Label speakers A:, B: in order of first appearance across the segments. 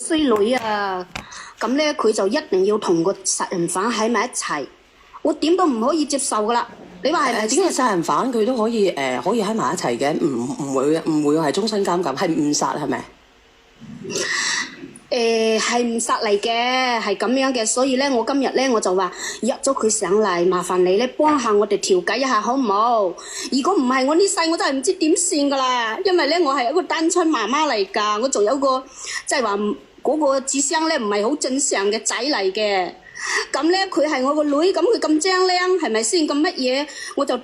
A: 衰女啊，咁咧佢就一定要同個殺人犯喺埋一齊，我點都唔可以接受噶啦。你話係咪先？
B: 點解殺人犯佢都可以可以喺埋一齊嘅？唔會係終身監禁，係誤殺係咪？
A: 係誤殺嚟嘅，係咁樣嘅，所以咧，我今日咧我就話約咗佢上嚟，麻煩你咧幫下我哋調解一下好唔好？如果唔係，我呢世我真係唔知點算噶啦，因為咧我係一個單親媽媽嚟㗎，我仲有個即係話嗰個智商咧唔係好正常嘅仔嚟嘅。咁咧佢係我個女，咁佢咁精靚，係咪先？咁乜嘢我就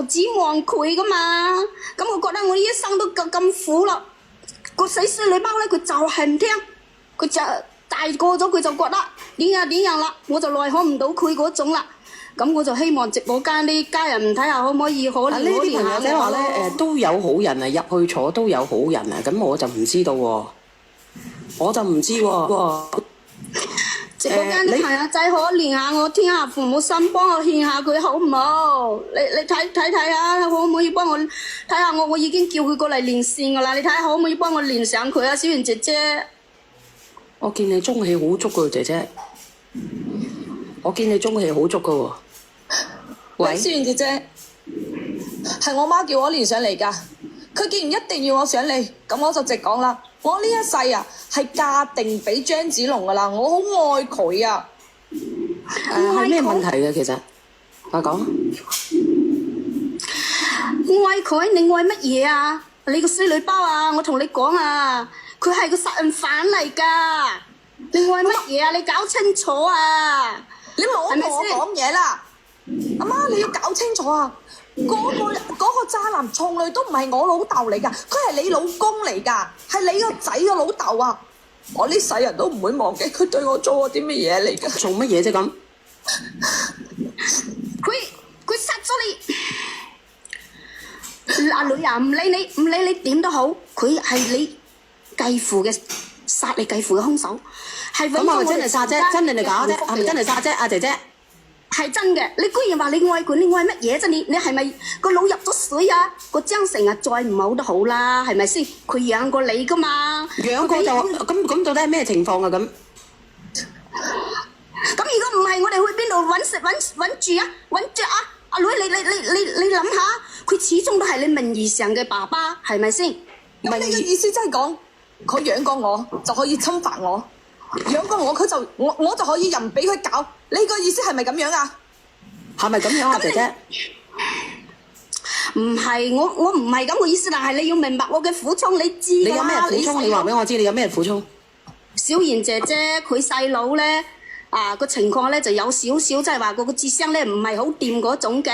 A: 指望佢噶嘛。咁我覺得我呢一生都咁苦啦。個死衰女包咧，佢就係唔聽，佢就大個咗，佢就覺得點樣啦，我就奈可唔到佢嗰種啦。咁我就希望直播間啲家人睇下可唔可以可憐
B: 呢啲朋友仔話咧都有好人啊，入去坐都有好人啊，咁我就唔知道喎，我就唔知喎。
A: 直播間啲朋友仔可憐下我，天下父母心，幫我勸下佢好唔好？你睇下，可唔可以幫我睇下我已經叫佢過嚟連線噶啦，你睇下可唔可以幫我連上佢啊，小圓姐姐。
B: 我見你中氣好足噶，姐姐。我見你中氣好足噶喎。喂，
C: 小圓姐姐，係我媽叫我連上嚟㗎。佢既然一定要我上嚟，咁我就直講啦。我呢一世啊，係嫁定俾張子龍㗎啦，我好愛佢啊。
B: 係咩問題嘅其實？快講。
A: 愛佢，你愛乜嘢啊？你個衰女包啊！我同你講啊，佢係個殺人犯嚟㗎。你愛乜嘢啊？你搞清楚啊！
C: 你唔好同我講嘢啦，阿媽你要搞清楚啊！嗰個渣男從來都唔係我老豆嚟㗎，佢係你老公嚟㗎，係你個仔個老豆啊！我呢世人都唔會忘記佢對我做過啲乜嘢嚟㗎。
B: 做乜嘢啫咁？
A: 佢殺咗你，阿女啊，唔理你點都好，佢係你繼父嘅殺你繼父嘅兇手，係
B: 咁係咪真係殺啫？真定係假啫？係咪真係殺啫？阿姐姐
A: 係真嘅，你居然話你愛佢，你愛乜嘢啫？你係咪個腦入咗水啊？個精神啊，再唔好都好啦，係咪先？佢養過你噶嘛？
B: 養過就咁到底係咩情況啊？咁
A: 如果唔係，我哋去邊度揾食揾住啊？揾著啊！阿女，你諗下，佢始終都係你名義上嘅爸爸，係咪先？
C: 咁你嘅意思即係講，佢養過我就可以侵犯我，養過我佢就我就可以任俾佢搞？你個意思係咪咁樣啊？
B: 係咪咁樣啊，姐姐？
A: 唔係，我唔係咁嘅意思，但係你要明白我嘅苦衷，你知㗎啦。
B: 你有咩苦衷？你話俾我知，你有咩苦衷？
A: 小賢姐姐佢細佬咧個情況咧就有少少，即係話個智商咧唔係好掂嗰種嘅。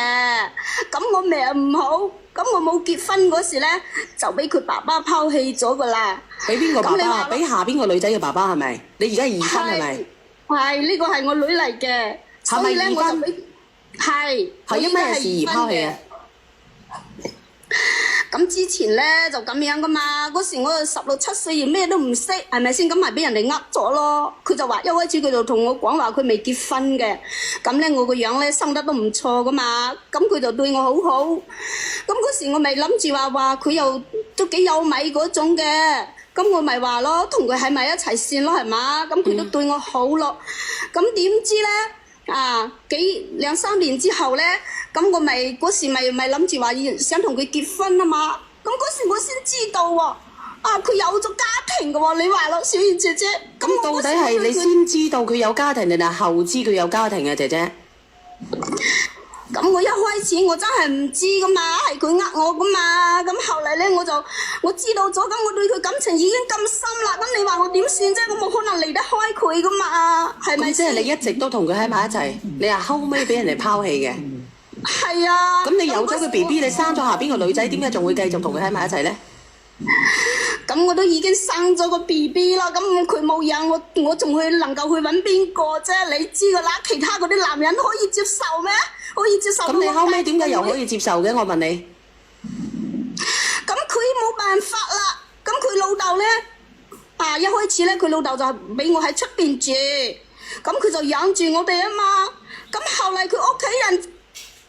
A: 咁我命唔好，咁我冇結婚嗰時咧就俾佢爸爸拋棄咗㗎啦。
B: 俾邊個爸爸？俾下邊個女仔嘅爸爸係咪？你而家二婚係咪？
A: 係呢個係我女嚟嘅，所以咧我就俾係
B: 因咩事而拋棄啊？
A: 咁之前咧就咁樣噶嘛，嗰時我16、17歲，咩都唔識，係咪先？咁咪俾人哋呃咗咯。佢就話一開始佢就同我講話佢未結婚嘅，咁咧我個樣咧生得都唔錯噶嘛，咁佢就對我好好。咁嗰時我咪諗住話佢又都幾有米嗰種嘅，咁我咪話咯，同佢喺埋一齊先咯，係嘛？咁佢都對我好咯。咁點知咧2、3年之後咧，咁我咪嗰時咪諗住話想同佢結婚啊嘛。咁嗰時我先知道喎，佢有咗家庭嘅喎。你話咯，小燕姐姐。
B: 咁到底係你先知道佢有家庭定係後知佢有家庭啊，姐姐？
A: 咁我一開始我真係唔知噶嘛，係佢呃我噶嘛。咁後嚟咧我知道咗，咁我對佢感情已經咁深啦。咁你話我點算啫？我冇可能離得開佢噶嘛，係咪？
B: 即係你一直都同佢喺埋一齊，你話後尾俾人哋拋棄嘅。
A: 係啊。
B: 咁你有咗個 BB，你生咗下邊個女仔，點解仲會繼續同佢喺埋一齊咧？
A: 咁我都已經生咗個 BB 啦，咁佢冇養我仲去能夠去揾邊個啫？你知噶啦，其他嗰啲男人可以接受咩？可以接受。咁
B: 你後尾點解又可以接受嘅？我問你。
A: 咁佢冇辦法啦。咁佢老豆咧，一開始咧佢老豆就俾我喺出邊住，咁佢就養住我哋啊嘛。咁後嚟佢屋企人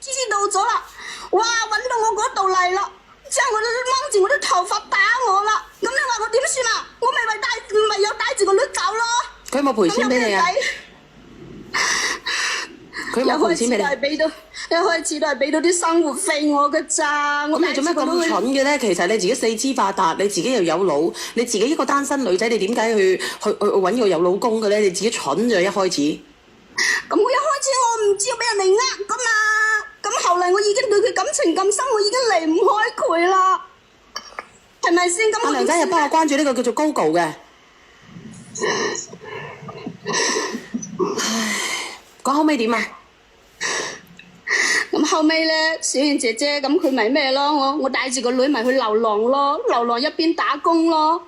A: 知道咗啦，哇，揾到我嗰度嚟啦，之後我都掹住我啲頭髮打我啦。咁你話我點算啊？我咪有帶住個女走
B: 佢有冇賠錢俾你啊？佢有冇賠錢俾你？
A: 一開始都係俾到啲生活費我嘅咋。
B: 咁你做咩咁蠢嘅咧？其實你自己四肢發達，你自己又有腦，你自己一個單身女仔，你點解去揾個有老公嘅咧？你自己蠢咗一開始。
A: 咁我一開始我唔知要俾人哋呃噶嘛，咁後嚟我已經對佢感情咁深，我已經離唔開佢啦，係咪先？咁
B: 阿梁仔又幫我關注呢個叫做 Gogo 嘅。唉，講後尾點啊？
A: 咁後尾咧，小燕姐姐咁佢咪咩咯？我帶住個女咪去流浪咯，流浪一邊打工咯。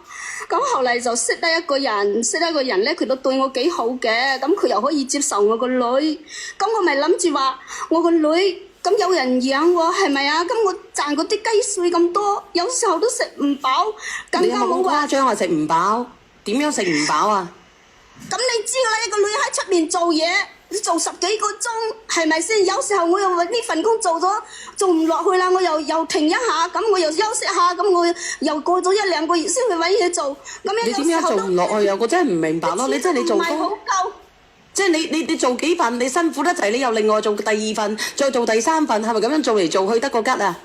A: 咁後嚟就識得一個人咧，佢都對我幾好嘅，咁佢又可以接受我個女，咁我咪諗住話我個女咁有人養喎，係咪啊？咁我賺嗰啲雞碎咁多，有時候都食唔飽，更加冇話。
B: 你有冇咁誇張啊？食唔飽？點樣食唔飽啊？
A: 咁你知㗎啦，一個女喺出面做嘢，做10幾個鐘，係咪先？有時候我又揾呢份工做唔落去啦，我又停一下，咁我又休息下，咁我又過咗1、2個月先去揾嘢做。咁樣
B: 你點樣做唔落去啊？我真係唔明白咯！你真係你做工，即係你做幾份，你辛苦得滯，你又另外做第2份，再做第3份，係咪咁樣做嚟做去得個吉啊？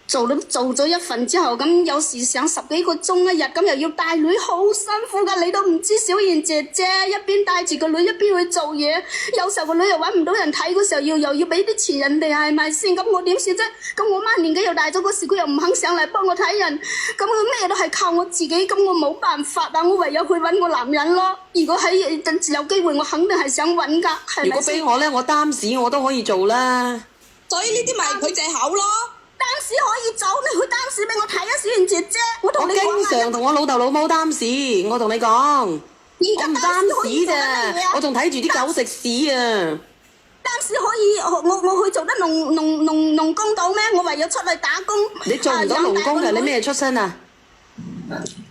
A: 做咗1份之後，咁有時上10幾個鐘一日，咁又要帶女，好辛苦噶。你都唔知小燕姐姐一邊帶住個女一邊去做嘢，有時候個女又揾唔到人睇嗰時候，又要俾啲錢人哋，係咪先？咁我點算啫？咁我媽年紀又大咗，嗰時佢又唔肯上嚟幫我睇人，咁佢咩都係靠我自己，咁我冇辦法啊！我唯有去揾個男人咯。如果喺有機會，我肯定係想揾噶，係咪先？
B: 如果俾我咧，我擔屎我都可以做啦。
C: 所以呢啲咪佢借口咯。
A: 擔屎可以走，你去擔屎俾我睇啊，小燕姐姐。我
B: 經常同我老豆老母擔屎，我同你講，我唔擔屎咋，我仲睇住啲狗食屎啊！
A: 擔屎可以，我去做得農工到咩？我唯有出去打工。
B: 你做唔到農工㗎，你咩出身啊？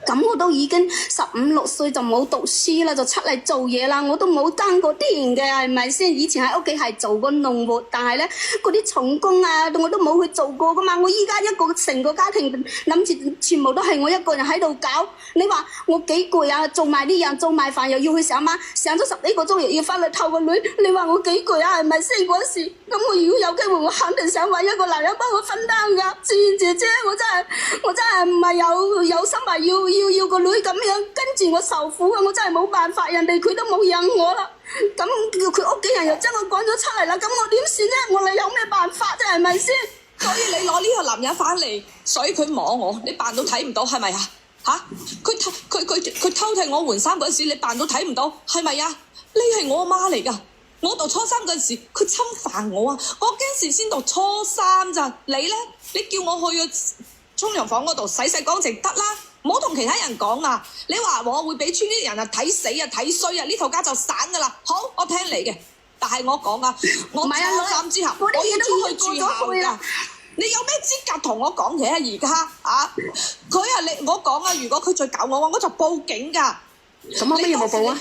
A: 咁我都已經15、16歲就冇讀書啦，就出嚟做嘢啦。我都冇爭過田嘅，係咪先？以前喺屋企係做過農活，但係咧嗰啲重工啊，我都冇去做過噶嘛。我依家成個家庭諗住全部都係我一個人喺度搞。你話我幾攰啊？做埋啲人，做埋飯又要去上班，上咗10幾個鐘又要翻嚟湊個女。你話我幾攰啊？係咪先嗰時？咁我如果有機會，我肯定想揾一個男人幫我分擔噶。小燕姐姐，我真係唔係有心話要個女咁樣跟住我受苦啊！我真係冇辦法，人哋佢都冇養我啦。咁佢屋企人又將我趕咗出嚟啦。咁我點算啫？我哋有咩辦法啫？係咪先？
C: 所以你攞呢個男人翻嚟，所以佢摸我，你扮到睇唔到係咪啊？嚇！佢偷睇我換衫嗰時，你扮到睇唔到係咪啊？你係我阿媽嚟㗎。我讀初3嗰時，佢侵犯我啊！我嗰陣時先讀初3咋，你咧？你叫我去個沖涼房嗰度洗乾淨得啦，唔好同其他人講啊！你話我會俾村啲人啊睇死啊睇衰啊，呢套家就散㗎啦！好，我聽你嘅，但係我講啊，我初3之後，我要出去住校㗎。你有咩資格同我講嘢啊？而家啊，佢啊我講啊，如果佢再搞我，我就報警㗎。
B: 咁後尾有冇報啊？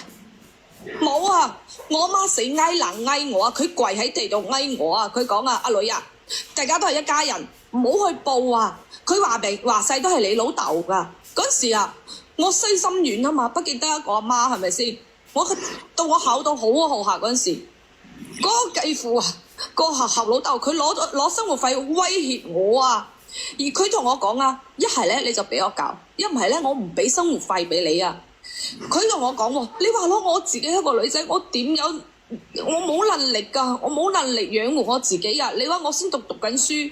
C: 冇啊！我阿媽死嗌冷嗌我啊！佢跪喺地度嗌我啊！佢講啊，阿女啊，大家都係一家人，唔好去報啊！佢話細都係你老豆㗎。嗰時啊，我衰心軟啊嘛，畢竟得一個阿媽係咪先？到我考到好啊學校嗰陣時，嗰個繼父啊，個學校老豆佢攞生活費威脅我啊！而佢同我講啊，一係咧你就俾我教，一唔係咧我唔俾生活費俾你啊！佢同我講喎，你話咯，我自己一個女仔，我冇能力㗎，我冇能力養活我自己啊！你話我先讀緊書。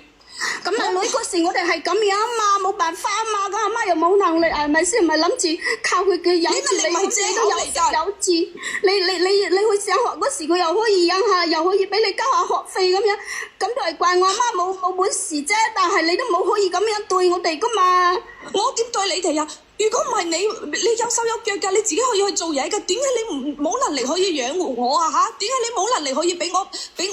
A: 咁阿女嗰時我哋係咁樣啊嘛，冇辦法啊嘛，個阿媽又冇能力，係咪先？唔係諗住靠佢嘅有字，你好似都有字，你去上學嗰時佢又可以養下，又可以俾你交下學費咁樣，咁都係怪我阿媽冇本事啫。但係你都冇可以咁樣對我哋噶嘛？
C: 我點對你哋啊？如果唔係你有手有腳㗎，你自己可以去做嘢㗎。點解你冇能力可以養活我啊？嚇？點解你冇能力可以俾我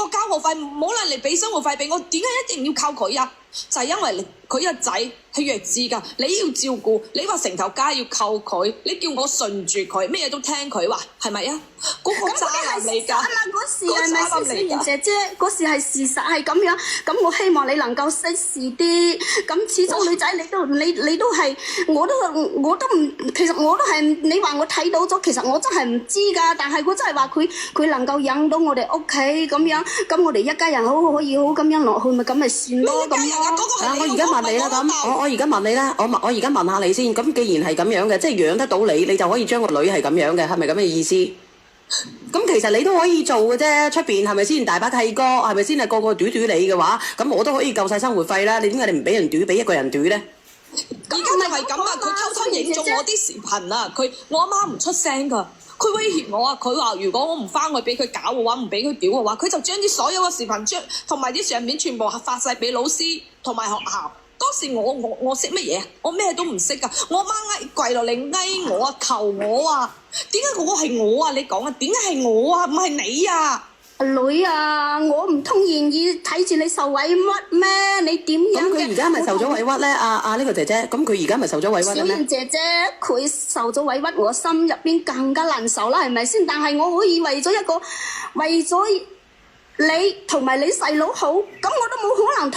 C: 交學費，冇能力俾生活費俾我？點解一定要靠佢啊？就係因為佢個仔係弱智㗎，你要照顧，你話成頭家要靠佢，你叫我順住佢，咩嘢都聽佢話，係咪啊？嗰個渣男嚟㗎，
A: 嗰時係咪小賢姐姐？嗰時係事實係咁樣，咁我希望你能夠識事啲。咁始終女仔你都係，我都唔，其實我都係你話我睇到咗，其實我真係唔知㗎。但係我真係話佢能夠養到我哋屋企咁樣，咁我哋一家人可以好咁樣落去，咪算咯咁咯。
B: 我而家問你啦，咁我而家問你啦，我而家問下你先。咁既然係咁樣嘅，即係養得到你，你就可以將個女係咁樣嘅，係咪咁嘅意思？咁其實你都可以做嘅啫，出邊係咪先大把契哥，係咪先係個嘟你嘅話，咁我都可以夠晒生活費啦。你點解你唔俾人嘟，俾一個人嘟咧？
C: 而家就係咁啊！佢偷偷影咗我啲視頻啊！我阿媽唔出聲㗎，佢威脅我啊！佢話如果我唔翻去俾佢搞嘅話，唔俾佢屌嘅話，佢就將啲所有嘅視頻同埋啲相片全部發晒俾老師同埋學校。當時我識乜嘢啊？我咩都唔識㗎。我阿媽跪落嚟嗌我啊，求我啊！點解嗰個係我啊？你講啊？點解係我啊？唔係你啊？
A: 女啊，我唔通願意睇住你受委屈咩？你點樣嘅？
B: 咁佢而家咪受咗委屈咧？呢個姐姐，咁佢而家咪受咗委屈咧？
A: 小賢姐姐，佢受咗委屈，我心入邊更加難受啦，係咪先？但係我可以為咗你同埋你細佬好，咁我都冇可能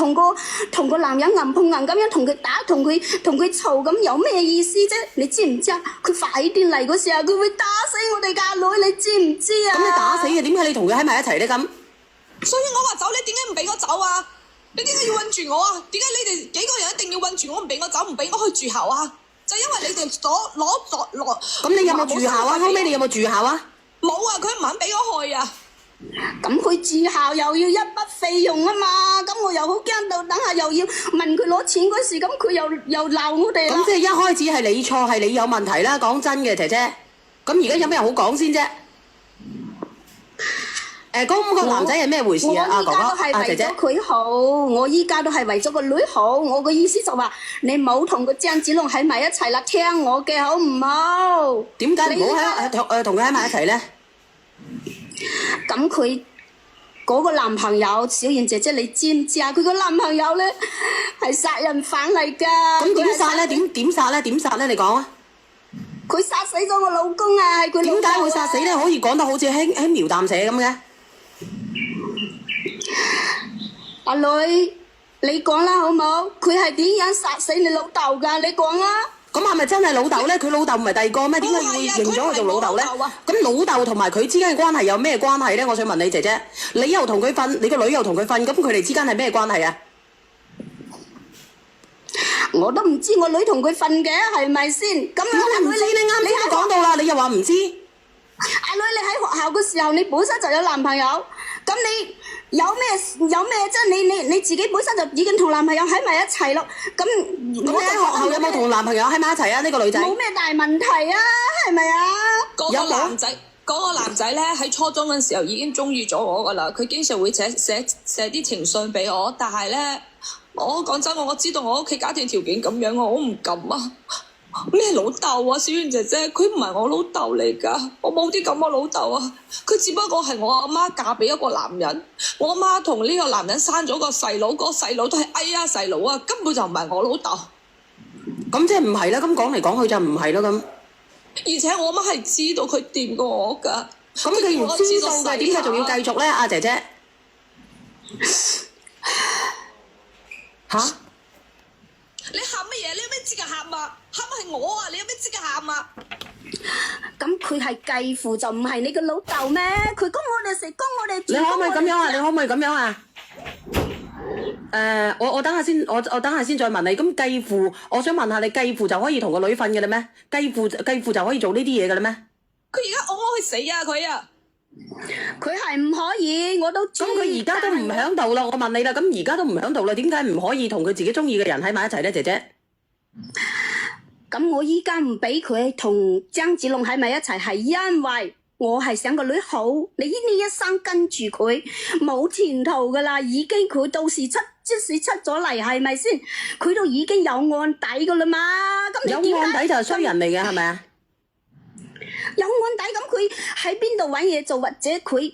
A: 同個男人硬碰硬咁樣同佢打，同佢嘈，咁有咩意思啫？你知唔知啊？佢快啲嚟嗰時候，佢會打死我哋家女，你知唔知啊？
B: 咁你打死嘅，點解你同佢喺埋一齊咧？咁
C: 所以我話走，你點解唔俾我走啊？你點解要韞住我啊？點解你哋幾個人一定要韞住我，唔俾我走，唔俾我去住校啊？就因為你哋攞
B: 咁你有冇住校啊？後尾你有冇住校啊？
C: 冇啊！佢唔肯俾我去啊！
A: 咁佢住校又要一筆費用啊嘛，咁我又好驚到，等下又要問佢攞錢嗰時，咁佢又鬧我哋啦。
B: 咁即係一開始係你錯，係你有問題啦。講真嘅，姐姐，咁而家有咩好講先啫？嗰個男仔係咩回事啊？阿哥哥、阿姐姐，
A: 佢好，我依家都係為咗個女好。我個意思就話，你冇同個張子龍喺埋一齊啦，聽我嘅好唔好？
B: 點解唔好同佢喺埋一齊咧？
A: 咁佢嗰個男朋友，小賢姐姐，你知唔知啊？佢個男朋友咧係殺人犯嚟㗎。
B: 咁點殺咧？點殺咧？點殺咧？你講啊！
A: 佢殺死咗我老公啊！係佢
B: 點解會殺死咧？可以講得好似輕描淡寫咁嘅？
A: 阿女，你講啦好冇？佢係點樣殺死你老豆㗎？你講啦！
B: 咁係咪真係老豆咧？佢老豆唔係第二個咩？點解會認咗佢做老豆咧？咁老豆同埋佢之間嘅關係有咩關係咧？我想問你姐姐，你又同佢瞓，你個女又同佢瞓，咁佢哋之間係咩關係啊？
A: 我都唔知我女同佢瞓嘅，係咪先？咁
B: 點解唔知？你啱先都講到啦，你又話唔知？
A: 阿女，你喺學校嘅時候，你本身就有男朋友，咁你有咩啫？你自己本身就已經同男朋友喺埋一齊咯。咁
B: 你喺學校有冇同男朋友喺埋一齊啊？呢個女仔
A: 冇咩大問題啊，係咪啊？
C: 嗰個男仔咧喺初中嗰時候已經中意咗我噶啦，佢經常會寫啲情信俾我，但係咧，我講真，我知道我屋企家庭條件咁樣，我唔敢啊！咩老豆啊，小娟姐姐，佢唔係我老豆嚟噶，我冇啲咁嘅老豆啊，佢只不過係我阿媽嫁俾一個男人，我阿媽同呢個男人生咗個細佬，個細佬都係哎呀細佬啊，根本就唔係我老豆。
B: 咁即係唔係啦？咁講嚟講去就唔係咯咁。
C: 而且我媽係知道佢掂過我噶。
B: 咁既然知道嘅，點解仲要繼續咧？阿姐姐，吓？
C: 你喊乜嘢？你有咩資格喊啊？喊係我啊！你有咩資格喊啊？
A: 咁佢係繼父就唔係你個老豆咩？佢供我哋食，供我哋住。
B: 你可唔可以咁樣啊？你可唔可以咁樣啊？我等下先，我等下先再問你。咁繼父，我想問下你，繼父就可以同個女瞓嘅啦咩？繼父就可以做呢啲嘢嘅啦咩？
C: 佢而家戇我去死啊！佢啊！
A: 佢係唔可以，我都知。
B: 咁佢而家都唔喺度啦，我問你啦，咁而家都唔喺度啦，點解唔可以同佢自己中意嘅人喺埋一齊咧，姐姐？
A: 咁我依家唔俾佢同張子龍喺埋一齊，係因為我係想個女好，你呢一生跟住佢冇前途噶啦，已經佢到時即使出咗嚟，係咪先？佢都已經有案底噶啦嘛。咁
B: 有案底就係衰人嚟嘅，係咪啊？有
A: 案底，咁佢喺邊度搵嘢做，或者佢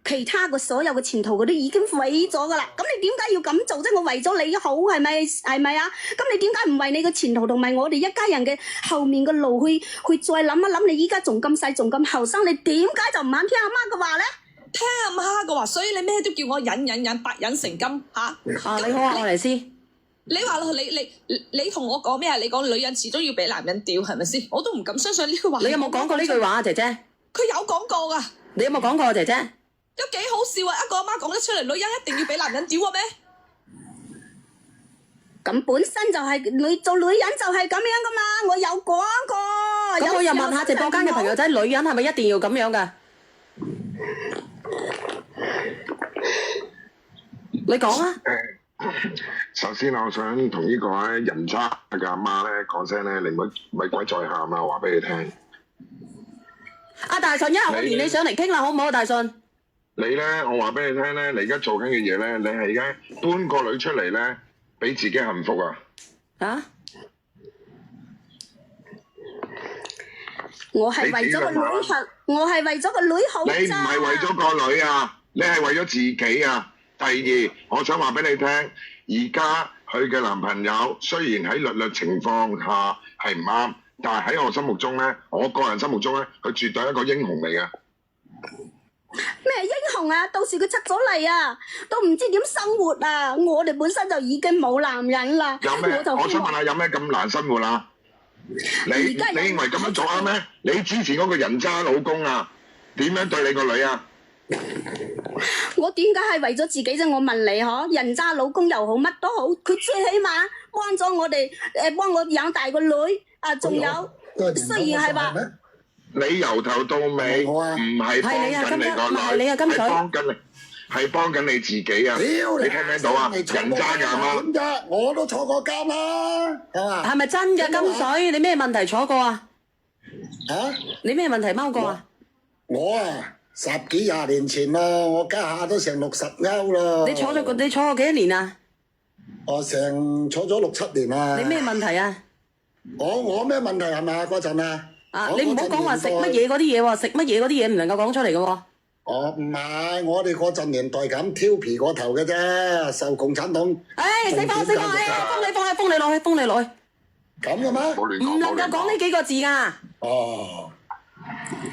A: 其他嘅所有嘅前途佢都已經毀咗噶啦。咁你點解要咁做啫？我為咗你好係咪啊？咁你點解唔為你嘅前途同埋我哋一家人嘅後面嘅路去再諗一諗？你依家仲咁細，仲咁後生，你點解就唔肯聽阿媽嘅話咧？
C: 聽阿媽嘅話，所以你咩都叫我忍，百忍成金嚇。
B: 你好啊，愛麗絲。
C: 你話你同我講咩啊？你講女人始終要俾男人屌係咪先？我都唔敢相信呢句話。
B: 你有冇講過呢句話啊，姐姐？
C: 佢有講過㗎。
B: 你有冇講過啊，姐姐？
C: 都幾好笑啊！一個阿媽講得出嚟，女人一定要俾男人屌嘅咩？
A: 咁本身就係做女人就係咁樣噶嘛，我有講過。
B: 咁我又問下直播間嘅朋友仔，女人係咪一定要咁樣噶？你講啊！
D: 首先我想同呢個人渣嘅阿媽咧講聲咧，你咪鬼再喊啊！話俾你聽。
B: 阿大順，一係我連你上嚟傾啦，好唔好？大順，
D: 你咧，我話俾你聽咧，你而家做緊嘅嘢咧，你係而家搬個女出嚟咧，俾自己幸福啊！
B: 啊！
A: 我係為咗個女好，我係為咗個女好咋。
D: 你唔係為咗個女啊，你係為咗自己啊！第二，我想話俾你聽，而家佢嘅男朋友雖然喺律情況下係唔啱，但係喺我心目中咧，我個人心目中咧，佢絕對係一個英雄嚟嘅。
A: 咩英雄啊？到時佢出咗嚟啊，都唔知點生活啊！我哋本身就已經冇男人啦。
D: 有咩？我想問下，有咩咁難生活啊？你認為咁樣做啱咩？你之前嗰個人渣老公啊，點樣對你個女啊？
A: 我點解係為咗自己啫？我問你嗬，人渣老公又好，乜都好，佢最起碼幫咗我哋，幫我養大個女啊，仲有雖然係話
D: 你由頭到尾唔係幫緊你個女，係幫緊你自己啊！你聽唔聽到啊？人渣㗎嘛？
E: 我都坐過監啦，
B: 係咪真嘅金水？你咩問題坐過啊？
E: 啊？
B: 你咩問題踎過啊？
E: 我啊，10幾20年前咯，我家下都成60歐啦。
B: 你坐過幾多年啊？
E: 我坐咗6、7年啦。
B: 你咩問題啊？
E: 我咩問題係咪嗰陣啊？
B: 你唔好講話食乜嘢嗰啲嘢喎，食乜嘢嗰啲嘢唔能夠講出嚟嘅喎。
E: 唔係，我哋嗰陣年代咁挑皮過頭嘅啫，受共產黨。
B: 死放，封你落去。
E: 咁嘅咩？
B: 唔能夠講呢幾個字㗎。
E: 哦，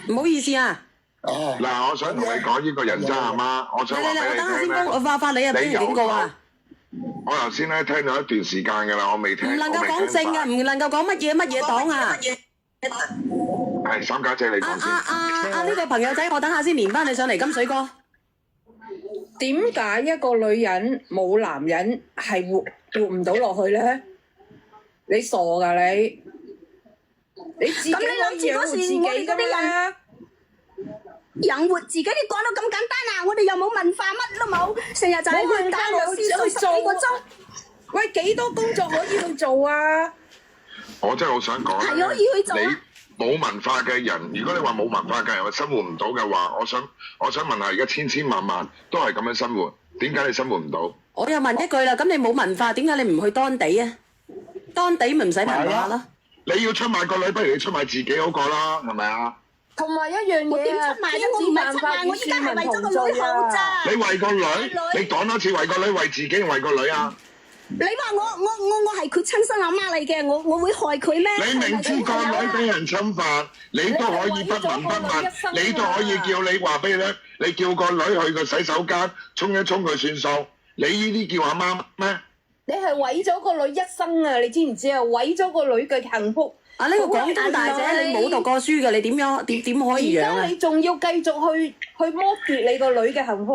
B: 唔好意思啊。
E: 哦。
D: 嗱，我想同你講呢個人渣阿媽，我想話俾你聽咧。
B: 我等下先我發你啊，俾人警告啊。
D: 我頭先咧聽咗一段時間㗎啦，我未聽。
B: 唔能夠講正啊，唔能夠講乜嘢黨啊。
D: 係三家姐，你講先。
B: 呢個朋友仔，我等下先連翻你上嚟，金水哥。
F: 點解一個女人冇男人係活唔到落去咧？你傻噶你？你自己可以養活自己噶嘛？
A: 養活自己，你講到咁簡單啊！我哋又冇文化，乜都冇，成日就係去教老師去10幾個鐘。
F: 喂，幾多工作可以去做啊？
D: 我真係好想講，
A: 係可以去做啊。
D: 你冇文化嘅人，如果你話冇文化嘅人生活唔到嘅話，我想問下，而家千萬都係咁樣生活，點解你生活唔到？
B: 我又問一句啦，咁你冇文化，點解你唔去當地啊？當地咪唔使文化咯。
D: 你要出賣個女，不如你出賣自己好過啦，係咪啊？
F: 同埋一樣嘢啊，
A: 我點出賣啫？我唔係出賣，我依家係為咗個女好咋。
D: 你為個女，你講多次為個女，為自己定為個女啊？
A: 你話我係佢親生阿媽嚟嘅，我會害佢咩？
D: 你明知個女俾人侵犯，你都可以不聞不問，你都可以叫你話俾你聽，你叫個女去個洗手間沖一沖佢算數，你呢啲叫阿媽咩？
F: 你係毀咗個女一生啊！你知唔知啊？毀咗個女嘅幸福。
B: 呢個廣東大姐，你冇讀過書嘅，你點可以養啊？
F: 而家你仲要繼續去剝奪你個女嘅幸福？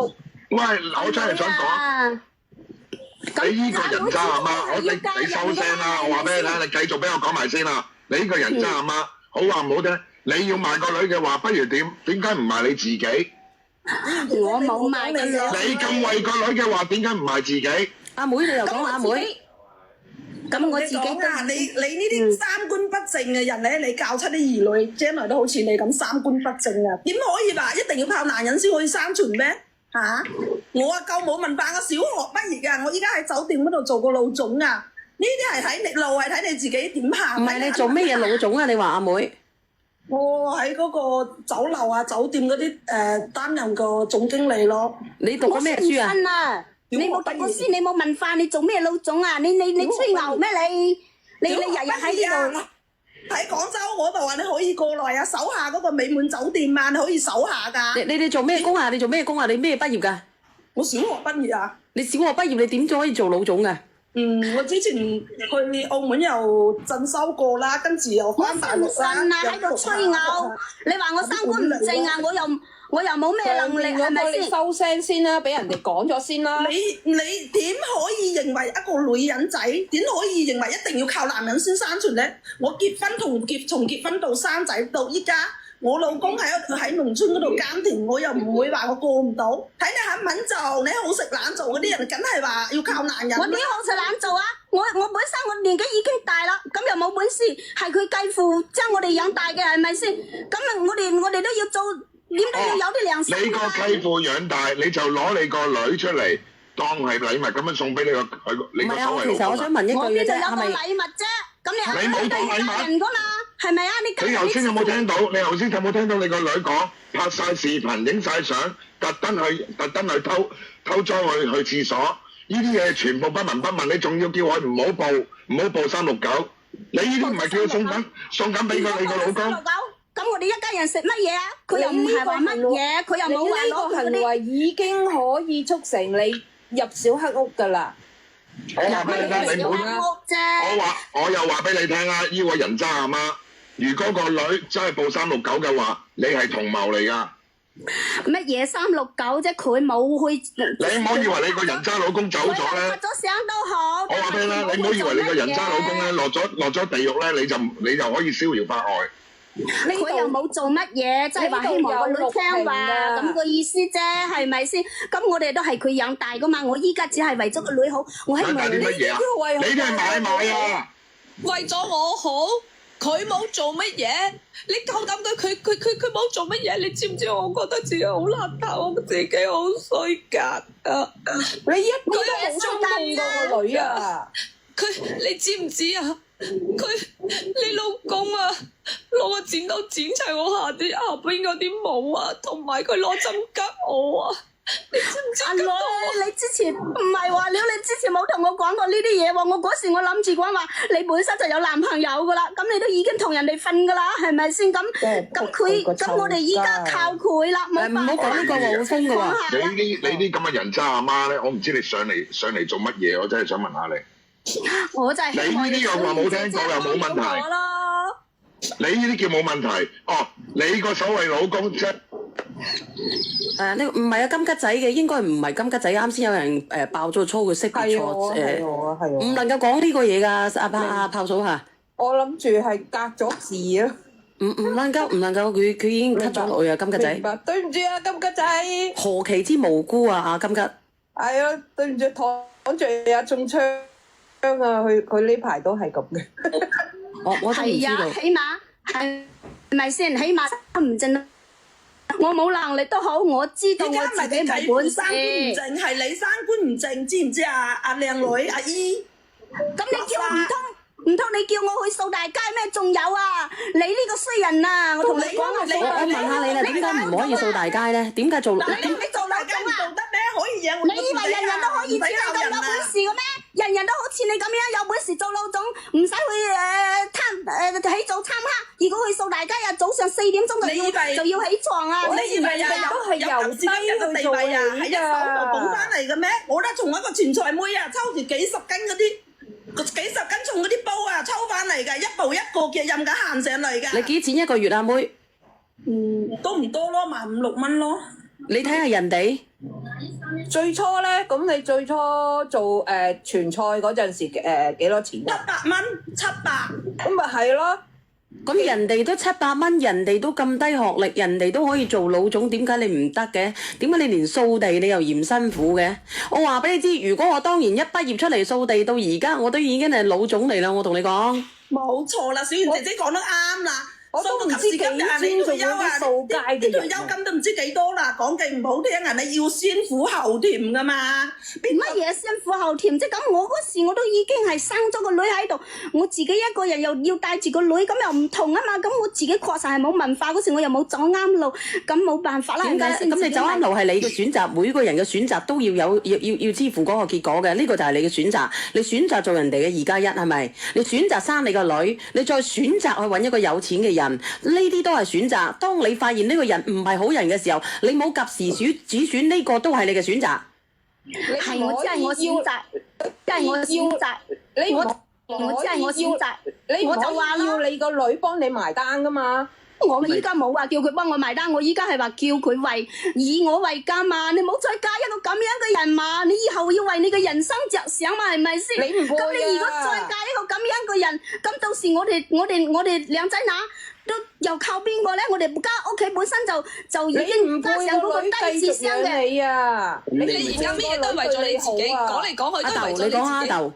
D: 喂，我真係想講。你呢個人渣阿媽，你收聲啦！我話俾你聽，你繼續俾我講埋先啦。你呢個人渣阿媽，好話唔好聽，你要賣個女嘅話，不如點解唔賣你自己？
A: 我冇賣個女。
D: 你咁為個女嘅話，點解唔賣自己？
B: 阿妹，你又講阿妹。
C: 咁我自己啊，你呢啲三觀不正嘅人咧，你教出啲兒女，將來都好似你咁三觀不正啊？點可以話一定要靠男人先可以生存咩？我夠冇文化，我小學畢業㗎，我依家喺酒店嗰度做過老總啊！呢啲係睇你路，係睇你自己點行。
B: 唔係你做咩嘢老總啊？你話阿妹？
G: 我喺嗰個酒樓啊、酒店嗰啲擔任個總經理咯。
B: 你讀過咩書啊？
A: 你冇讀過書，你冇文化，你做咩老總啊？你吹牛咩你？你日日喺呢度。
G: 喺廣州嗰度啊，你可以過來啊，手下嗰個美滿酒店啊，你可以手下㗎。
B: 你做咩工啊？你做咩工啊？你咩畢業㗎？
G: 我小學畢業啊。
B: 你小學畢業，你點可以做老總㗎？
G: 我之前去澳門又進修過啦，跟住又翻大陸啦。
A: 信啊，喺度吹牛！你話我三觀唔正啊，我又冇咩能力，係咪先？
F: 你收聲先啦，俾人哋講咗先啦。
G: 你點可以認為一個女人仔點可以認為一定要靠男人先生存咧？我結婚從結婚到生仔到依家，我老公喺農村嗰度耕田，我又唔會話我過唔到。睇你肯唔肯做，你好食懶做嗰啲人，梗係話要靠男人。
A: 我點好食懶做啊？我本身我年紀已經大啦，咁又冇本事，係佢繼父將我哋養大嘅，係咪先？咁我哋都要做。點都要有啲良心。
D: 你個繼父養大，你就攞你個女出嚟當係禮物咁樣送俾你個所謂老公。
B: 其實我想問一句嘅啫，係咪？
A: 我邊度有個禮物啫？咁
D: 你冇當禮物
A: 人㗎嘛？係咪啊？
D: 你頭先有冇聽到？你頭先有冇聽到你個女講拍晒視頻、影晒相，特登去偷裝去廁所？呢啲嘢全部不聞不問，你仲要叫佢唔好報369？你呢啲唔係叫佢送緊俾你個老公？
A: 咁我哋一家人食乜嘢啊？佢又唔係話乜嘢，佢又冇話
F: 呢個行為已經可以促成你入小黑屋㗎啦。
D: 我話俾你聽，你唔好。我又話俾你聽啊！呢個人渣阿媽，如果個女真係報369嘅話，你係同謀嚟㗎。
A: 乜嘢369啫？佢冇去。
D: 你唔好以為你個人渣老公走咗咧。
A: 發咗相都好。
D: 我話俾你啦，你唔好以為你個人渣老公咧落咗地獄咧，你就可以逍遙法外。
A: 佢又冇做乜嘢，即係話希望個女聽話咁個意思啫，係咪先？咁我哋都係佢養大噶嘛，我依家只係為咗個女好，我希望
D: 啲乜嘢啊？你都係買賣啊！
C: 為咗我好，佢冇做乜嘢，你夠膽對佢冇做乜嘢？你知唔知？我覺得自己好邋遢，我自己好衰格啊！
F: 你一個都好中意個女啊！
C: 你知唔知啊？你老公啊，攞個剪刀剪齊我下邊嗰啲毛啊，同埋佢攞針吉我啊！你知唔知？
A: 阿女，你之前唔係話你之前冇同我講過呢啲嘢喎，我嗰時我諗住講話你本身就有男朋友噶啦，咁你都已經同人哋瞓噶啦，係咪先？咁我哋依家靠佢啦，冇辦法。
B: 唔好講呢個話好風嘅喎。
D: 你啲咁嘅人渣阿媽咧，我唔知你上嚟做乜嘢，我真係想問下你。
A: 我就係
D: 你呢啲又話冇聽過又冇問題，你呢啲叫冇問題哦。你個所謂老公啫，
B: 呢個唔係啊金吉仔嘅，應該唔係金吉仔。啱先有人爆咗粗，佢識別錯唔能夠講呢個嘢㗎。阿炮嫂嚇，
F: 我諗住係隔咗字啊。
B: 唔能夠，佢已經 cut 咗落去啊金吉仔。
F: 明白，對唔住啊金吉仔。
B: 何其之無辜啊阿金吉。
F: 係啊，對唔住，躺住啊中槍。啊！佢呢排都係咁嘅，
B: 我都唔知道。
A: 係啊，起碼係咪先？起碼唔正，我冇能力都好，我知道我自己冇本事。
G: 三觀唔正，係你三觀唔正，知唔知啊？阿靚女阿姨，
A: 咁你叫我唔通你叫我去掃大街咩？仲有啊！你呢個衰人啊！我同你講啊！
B: 我問下你啦，點解唔可以掃大街咧？點解做？
A: 你做大街唔做得咩？可以養。你以為人人都可以似你咁有本事嘅咩？人人都好似你咁樣有本事做老總，唔使去起早貪黑。如果去掃大街啊，早上4點鐘就要起床啊！
G: 你以為人人都係由自己嘅地位啊，喺一手度捧翻嚟嘅咩？我咧從一個全才妹啊，抽住幾十斤嗰啲。幾十斤重嗰啲煲啊，抽翻嚟㗎，一步一個嘅任緊行上嚟㗎。
B: 你幾錢一個月啊，妹？
G: 都唔多咯，15,000 16蚊咯。
B: 你睇下人哋
F: 最初咧，咁你最初做傳菜嗰陣時幾多錢啊
G: ？700蚊，700。
F: 咁咪係咯。
B: 咁人哋都700蚊，人哋都咁低學歷，人哋都可以做老總，點解你唔得嘅？點解你連掃地你又嫌辛苦嘅？我話俾你知，如果我當年一畢業出嚟掃地到而家，我都已經係老總嚟啦！我同你講，
G: 冇錯啦，小袁姐姐講得啱啦。
F: 我都唔知
G: 時今日你退休啊，
F: 掃街嘅
G: 啲退休金都唔知幾多啦。講句唔好聽啊，你要先苦後甜噶嘛。
A: 乜嘢先苦後甜啫？咁我嗰時我都已經係生咗個女喺度，我自己一個人又要帶住個女，咁又唔同啊嘛。咁我自己確實係冇文化，嗰時我又冇走啱路，咁冇辦法啦。
B: 點解？咁你走啱路係你嘅選擇，每個人嘅選擇都要支付嗰個結果嘅，呢個就係你嘅選擇。你選擇做人哋嘅2+1係咪？你選擇生你個女，你再選擇去揾一個有錢嘅人，呢啲都係選擇。當你發現呢個人唔係好人嘅時候，你冇及時止損，呢個都係你嘅選擇。
A: 係我真係我選擇，真係我選擇，我真係我選擇，
F: 你
A: 我就話
F: 要你個女幫你埋單噶嘛。
A: 我依家冇話叫佢幫我埋單，我依家係話叫佢以我為家嘛，你唔好再嫁一個咁樣嘅人嘛，你以後要為你嘅人生着想嘛，係咪先？
F: 你唔會啊！
A: 咁你如果再嫁一個咁樣嘅人，咁到時我哋兩仔乸都又靠邊個咧？我哋家屋企本身就已經加上嗰個低智商嘅。
F: 你啊！
H: 你而家咩都為咗你自己，講嚟講去都係為咗
B: 你講阿
H: 你自己。
B: 豆。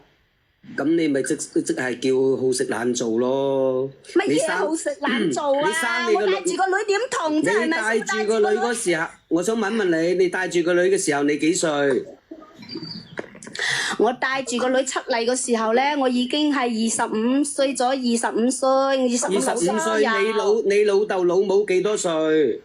I: 咁你咪即係叫好食懶做咯。
A: 乜嘢好食懶做啊？
I: 你生你個女，
A: 我帶住個女點同啫？係
I: 你
A: 咪
I: 帶住個女嗰時候，我想問你，你帶住個女嘅時候你幾歲？
A: 我帶住個女出嚟嘅時候咧，我已經係25歲咗，25歲
I: 25歲，你老豆老母幾多歲？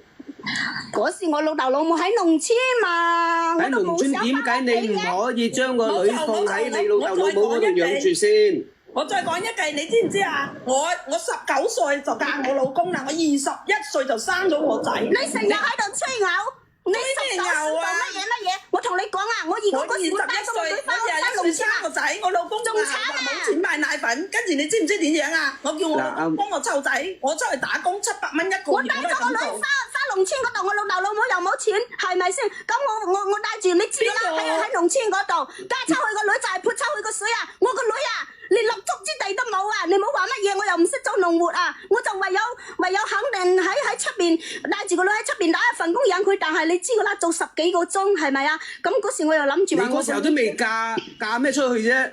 A: 嗰時我老豆老母喺農村嘛，
I: 喺農村點解你唔可以將個女放喺你老豆老母嗰度養住先？
G: 我再講一句，你知唔知啊？我19歲就嫁我老公啦，我21歲就生咗我仔。
A: 你成日喺度吹牛，你19歲做乜嘢？我同你講啊，我如果嗰時我帶咗個女翻屋企
G: 生個仔，我老公仲慘啊，冇錢買奶粉，跟住你知唔知點樣啊？我叫我老公幫我湊仔，我出去打工700蚊一個月。
A: 我帶咗個女翻農村嗰度，我老豆老母又冇錢，係咪先？咁我帶住你知啦，喺農村嗰度嫁出去個女就係潑出去個水啊！我個女啊，連立足之地都冇啊！你冇話乜嘢，我又唔識做農活啊！我就唯有肯定喺出邊帶住個女喺出邊打一份工養佢，但係你知噶啦，做10幾個鐘係咪啊？咁嗰時我又諗住話
I: 你嗰時候都未嫁咩出去啫？